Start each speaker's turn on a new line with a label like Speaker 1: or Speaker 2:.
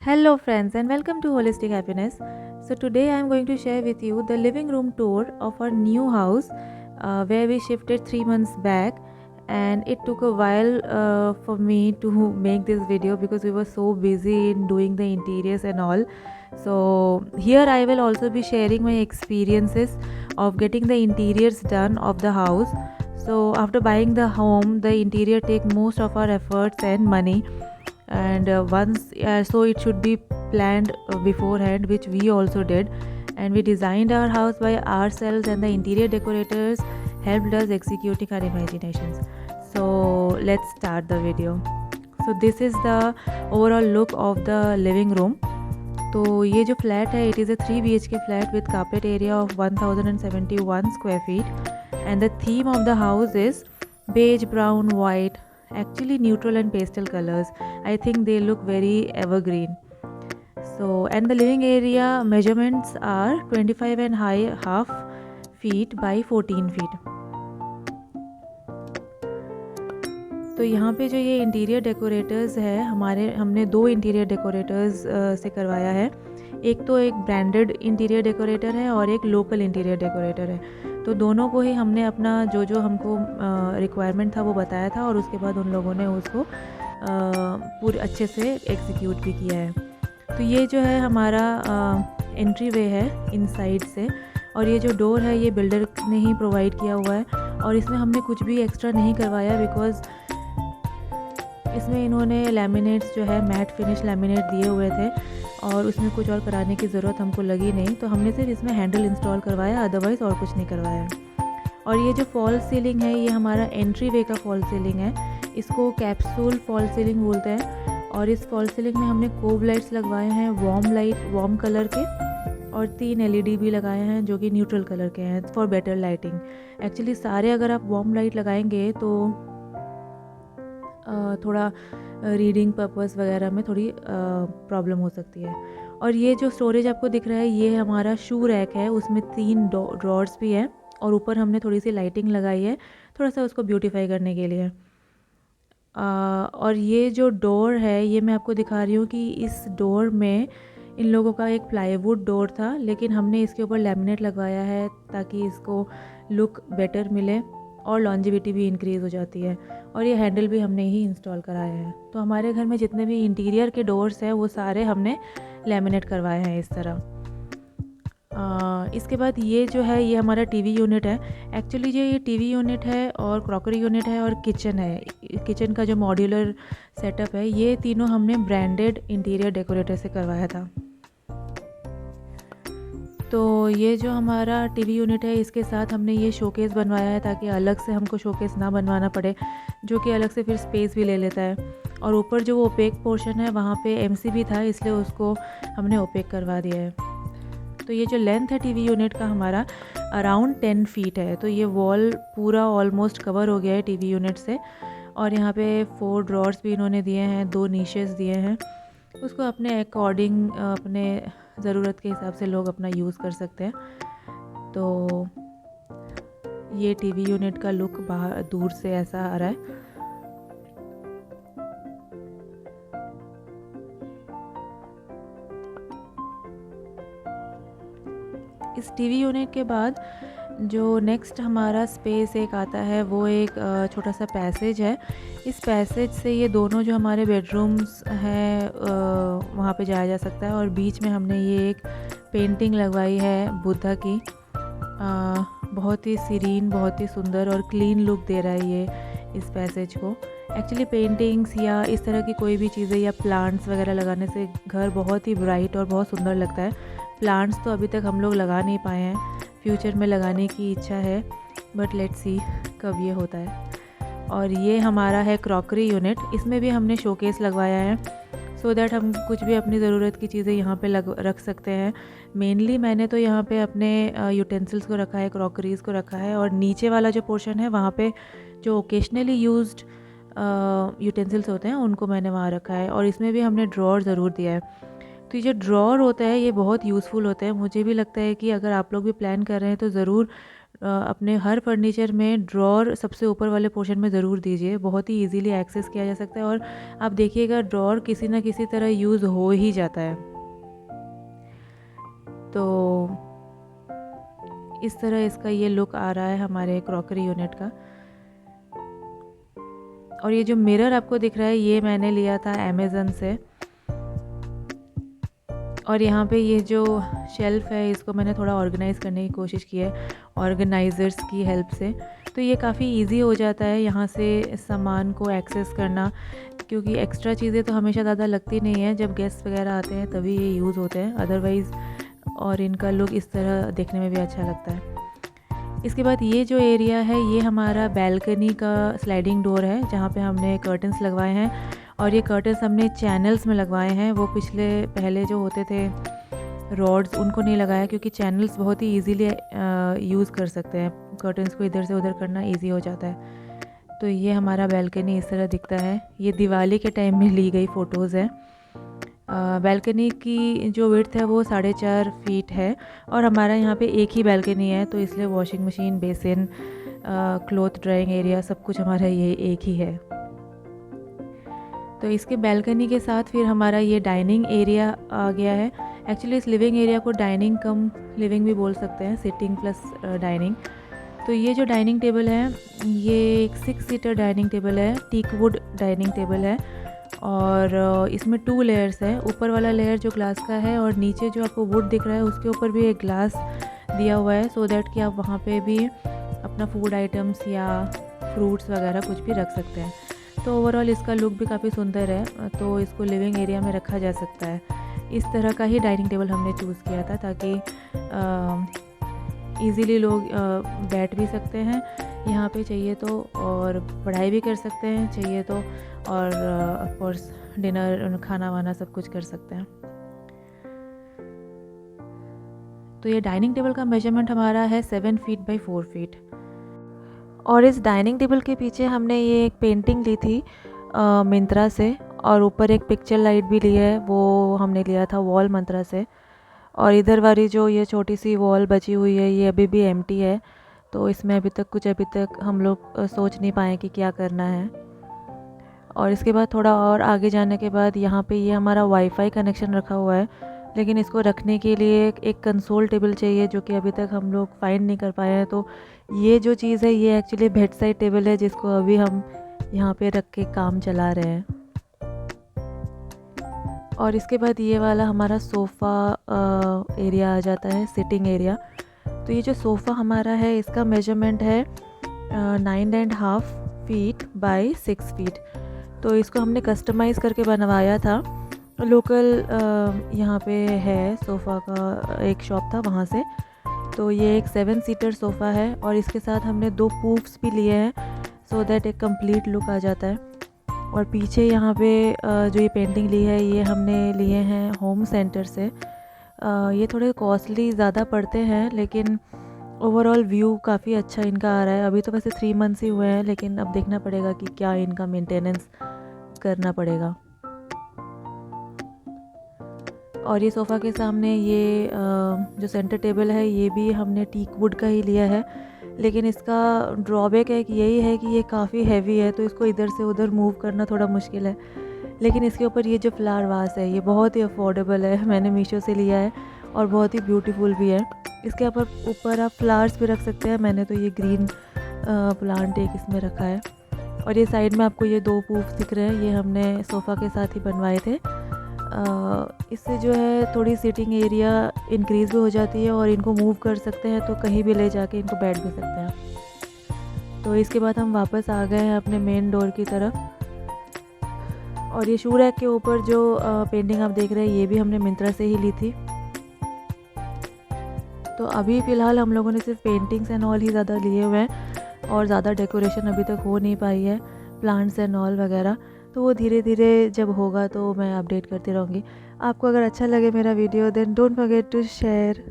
Speaker 1: Hello, friends, and welcome to Holistic Happiness. So, today I am going to share with you the living room tour of our new house where we shifted 3 months back. And it took a while for me to make this video because we were so busy in doing the interiors and all. So, here I will also be sharing my experiences of getting the interiors done of the house. So, after buying the home, the interior take most of our efforts and money, and so it should be planned beforehand, which we also did, and we designed our house by ourselves, and the interior decorators helped us executing our imaginations. So let's start the video. So this is the overall look of the living room. तो ये जो flat है, it is a 3 BHK flat with carpet area of 1071 square feet, and the theme of the house is beige, brown, white, actually neutral and pastel colors. I think they look very evergreen. So, and the living area measurements are 25 and half feet by 14 feet. तो यहाँ पे जो ये interior decorators है हमने 2 interior decorators से करवाया है। एक तो एक ब्रांडेड इंटीरियर डेकोरेटर है और एक लोकल इंटीरियर डेकोरेटर है। तो दोनों को ही हमने अपना जो हमको रिक्वायरमेंट था वो बताया था, और उसके बाद उन लोगों ने उसको पूरे अच्छे से एग्जीक्यूट भी किया है। तो ये जो है हमारा एंट्री वे है इनसाइड से, और ये जो डोर है ये बिल्डर ने ही प्रोवाइड किया हुआ है, और इसमें हमने कुछ भी एक्स्ट्रा नहीं करवाया बिकॉज़ इसमें इन्होंने लैमिनेट्स जो है मैट फिनिश लैमिनेट दिए हुए थे, और उसमें कुछ और कराने की ज़रूरत हमको लगी नहीं, तो हमने सिर्फ इसमें हैंडल इंस्टॉल करवाया, अदरवाइज़ और कुछ नहीं करवाया। और ये जो फॉल सीलिंग है ये हमारा एंट्री वे का फॉल सीलिंग है, इसको कैप्सूल फॉल सीलिंग बोलते हैं। और इस फॉल सीलिंग में हमने कोब लाइट्स लगवाए हैं, वार्म कलर के, और 3 LED भी लगाए हैं जो कि न्यूट्रल कलर के हैं फॉर बेटर लाइटिंग। एक्चुअली सारे अगर आप वार्म लाइट लगाएंगे तो थोड़ा रीडिंग पर्पस वगैरह में थोड़ी प्रॉब्लम हो सकती है। और ये जो स्टोरेज आपको दिख रहा है ये हमारा शू रैक है, उसमें 3 ड्रॉर्स भी हैं, और ऊपर हमने थोड़ी सी लाइटिंग लगाई है थोड़ा सा उसको ब्यूटीफाई करने के लिए। और ये जो डोर है ये मैं आपको दिखा रही हूँ कि इस डोर में इन लोगों का एक प्लाईवुड डोर था, लेकिन हमने इसके ऊपर लैमिनेट लगवाया है ताकि इसको लुक बेटर मिले और लॉन्जिविटी भी इंक्रीज़ हो जाती है। और ये हैंडल भी हमने ही इंस्टॉल कराया है। तो हमारे घर में जितने भी इंटीरियर के डोर्स हैं वो सारे हमने लैमिनेट करवाए हैं इस तरह। इसके बाद ये जो है ये हमारा टीवी यूनिट है। एक्चुअली जो ये टीवी यूनिट है और क्रॉकरी यूनिट है और किचन है, किचन का जो मॉड्यूलर सेटअप है, ये तीनों हमने ब्रांडेड इंटीरियर डेकोरेटर से करवाया था। तो ये जो हमारा टीवी यूनिट है इसके साथ हमने ये शोकेस बनवाया है ताकि अलग से हमको शोकेस ना बनवाना पड़े, जो कि अलग से फिर स्पेस भी ले लेता है। और ऊपर जो वो ओपेक पोर्शन है वहाँ पे MCB था, इसलिए उसको हमने ओपेक करवा दिया है। तो ये जो लेंथ है टीवी यूनिट का हमारा अराउंड 10 फीट है। तो ये वॉल पूरा ऑलमोस्ट कवर हो गया है टीवी यूनिट से। और यहाँ पे 4 ड्रॉर्स भी इन्होंने दिए हैं, 2 नीशेस दिए हैं, उसको अपने अकॉर्डिंग अपने ज़रूरत के हिसाब से लोग अपना यूज़ कर सकते हैं। तो ये टीवी यूनिट का लुक बाहर दूर से ऐसा आ रहा है। इस टीवी यूनिट के बाद जो नेक्स्ट हमारा स्पेस एक आता है वो एक छोटा सा पैसेज है। इस पैसेज से ये दोनों जो हमारे बेडरूम्स हैं वहाँ पे जाया जा सकता है। और बीच में हमने ये एक पेंटिंग लगवाई है बुद्धा की, बहुत ही सीरीन, बहुत ही सुंदर और क्लीन लुक दे रहा है ये इस पैसेज को। एक्चुअली पेंटिंग्स या इस तरह की कोई भी चीज़ें या प्लांट्स वगैरह लगाने से घर बहुत ही ब्राइट और बहुत सुंदर लगता है। प्लांट्स तो अभी तक हम लोग लगा नहीं पाए हैं, फ्यूचर में लगाने की इच्छा है, बट लेट्स सी कब ये होता है। और ये हमारा है क्रॉकरी यूनिट, इसमें भी हमने शोकेस लगवाया है सो दैट हम कुछ भी अपनी ज़रूरत की चीज़ें यहाँ पे रख सकते हैं। मेनली मैंने तो यहाँ पे अपने यूटेंसिल्स को रखा है, क्रॉकरीज़ को रखा है, और नीचे वाला जो पोर्शन है वहाँ पे जो ओकेजनली यूज्ड यूटेंसिल्स होते हैं उनको मैंने वहाँ रखा है। और इसमें भी हमने ड्रॉर ज़रूर दिया है। तो ये जो ड्रॉर होता है ये बहुत यूज़फुल होता है। मुझे भी लगता है कि अगर आप लोग भी प्लान कर रहे हैं तो ज़रूर अपने हर फर्नीचर में ड्रॉर सबसे ऊपर वाले पोर्शन में ज़रूर दीजिए, बहुत ही इजीली एक्सेस किया जा सकता है। और आप देखिएगा ड्रॉर किसी ना किसी तरह यूज़ हो ही जाता है। तो इस तरह इसका ये लुक आ रहा है हमारे क्रॉकरी यूनिट का। और ये जो मिरर आपको दिख रहा है ये मैंने लिया था अमेज़न से। और यहाँ पे ये जो शेल्फ़ है इसको मैंने थोड़ा ऑर्गेनाइज़ करने की कोशिश की है ऑर्गेनाइज़र्स की हेल्प से। तो ये काफ़ी इजी हो जाता है यहाँ से सामान को एक्सेस करना, क्योंकि एक्स्ट्रा चीज़ें तो हमेशा ज़्यादा लगती नहीं है, जब गेस्ट वगैरह आते हैं तभी ये यूज़ होते हैं, अदरवाइज़। और इनका लुक इस तरह देखने में भी अच्छा लगता है। इसके बाद ये जो एरिया है ये हमारा बैल्कनी का स्लाइडिंग डोर है, जहाँ पे हमने कर्टन्स लगवाए हैं। और ये कर्टन्स हमने चैनल्स में लगवाए हैं, वो पहले जो होते थे रॉड्स उनको नहीं लगाया, क्योंकि चैनल्स बहुत ही इजीली यूज़ कर सकते हैं, कर्टन्स को इधर से उधर करना इजी हो जाता है। तो ये हमारा बैल्कनी इस तरह दिखता है। ये दिवाली के टाइम में ली गई फ़ोटोज़ हैं। बैल्कनी की जो विड्थ है वो 4.5 फीट है, और हमारा यहाँ पे एक ही बैल्कनी है, तो इसलिए washing machine, basin, cloth drawing area सब कुछ हमारा ये एक ही है। तो इसके बैल्कनी के साथ फिर हमारा ये डाइनिंग एरिया आ गया है। एक्चुअली इस लिविंग एरिया को डाइनिंग कम लिविंग भी बोल सकते हैं, सिटिंग प्लस डाइनिंग। तो ये जो डाइनिंग टेबल है ये एक 6 सीटर डाइनिंग टेबल है, टीक वुड डाइनिंग टेबल है। और इसमें 2 लेयर्स है, ऊपर वाला लेयर जो ग्लास का है और नीचे जो आपको वुड दिख रहा है उसके ऊपर भी एक ग्लास दिया हुआ है, सो दैट कि आप वहाँ पे भी अपना फूड आइटम्स या फ्रूट्स वगैरह कुछ भी रख सकते हैं। तो ओवरऑल इसका लुक भी काफ़ी सुंदर है, तो इसको लिविंग एरिया में रखा जा सकता है। इस तरह का ही डाइनिंग टेबल हमने चूज़ किया था, ताकि इजीली लोग बैठ भी सकते हैं यहाँ पे चाहिए तो, और पढ़ाई भी कर सकते हैं चाहिए तो, और ऑफ कोर्स डिनर, खाना वाना सब कुछ कर सकते हैं। तो ये डाइनिंग टेबल का मेजरमेंट हमारा है 7 फीट बाई 4 फीट। और इस डाइनिंग टेबल के पीछे हमने ये एक पेंटिंग ली थी मिंत्रा से, और ऊपर एक पिक्चर लाइट भी ली है, वो हमने लिया था वॉल मंत्रा से। और इधर वाली जो ये छोटी सी वॉल बची हुई है ये अभी भी एम्प्टी है, तो इसमें अभी तक हम लोग सोच नहीं पाए कि क्या करना है। और इसके बाद थोड़ा और आगे जाने के बाद यहाँ पे ये हमारा वाईफाई कनेक्शन रखा हुआ है, लेकिन इसको रखने के लिए एक कंसोल टेबल चाहिए, जो कि अभी तक हम लोग फाइंड नहीं कर पाए हैं। तो ये जो चीज़ है ये एक्चुअली बेड साइड टेबल है, जिसको अभी हम यहाँ पे रख के काम चला रहे हैं। और इसके बाद ये वाला हमारा सोफ़ा एरिया आ जाता है, सिटिंग एरिया। तो ये जो सोफ़ा हमारा है इसका मेजरमेंट है 9.5 फीट बाई 6 फीट। तो इसको हमने कस्टमाइज़ करके बनवाया था, लोकल यहाँ पे है सोफ़ा का एक शॉप था वहाँ से। तो ये एक 7 सीटर सोफ़ा है, और इसके साथ हमने 2 पूफ्स भी लिए हैं, सो दैट एक कंप्लीट लुक आ जाता है। और पीछे यहाँ पे जो ये पेंटिंग ली है ये हमने लिए हैं होम सेंटर से। ये थोड़े कॉस्टली ज़्यादा पड़ते हैं, लेकिन ओवरऑल व्यू काफ़ी अच्छा इनका आ रहा है। अभी तो वैसे 3 मंथ्स ही हुए हैं, लेकिन अब देखना पड़ेगा कि क्या इनका मेंटेनेंस करना पड़ेगा। और ये सोफ़ा के सामने ये जो सेंटर टेबल है ये भी हमने टीक वुड का ही लिया है, लेकिन इसका ड्रॉबैक है कि यही है कि ये काफ़ी हैवी है, तो इसको इधर से उधर मूव करना थोड़ा मुश्किल है। लेकिन इसके ऊपर ये जो फ्लावर वास है ये बहुत ही अफोर्डेबल है, मैंने मीशो से लिया है, और बहुत ही ब्यूटीफुल भी है। इसके ऊपर आप फ्लावर्स भी रख सकते हैं, मैंने तो ये ग्रीन प्लांट एक इसमें रखा है। और ये साइड में आपको ये 2 पूफ दिख रहे हैं, ये हमने सोफ़ा के साथ ही बनवाए थे। इससे जो है थोड़ी सीटिंग एरिया इंक्रीज़ भी हो जाती है, और इनको मूव कर सकते हैं तो कहीं भी ले जाके इनको बैठ भी सकते हैं। तो इसके बाद हम वापस आ गए हैं अपने मेन डोर की तरफ। और ये शू रैक के ऊपर जो पेंटिंग आप देख रहे हैं ये भी हमने मिंत्रा से ही ली थी। तो अभी फ़िलहाल हम लोगों ने सिर्फ पेंटिंग्स एंड ऑल ही ज़्यादा लिए हुए हैं, और ज़्यादा डेकोरेशन अभी तक हो नहीं पाई है, प्लांट्स एंड ऑल वगैरह। तो वो धीरे धीरे जब होगा तो मैं अपडेट करती रहूँगी। आपको अगर अच्छा लगे मेरा video then don't forget to share.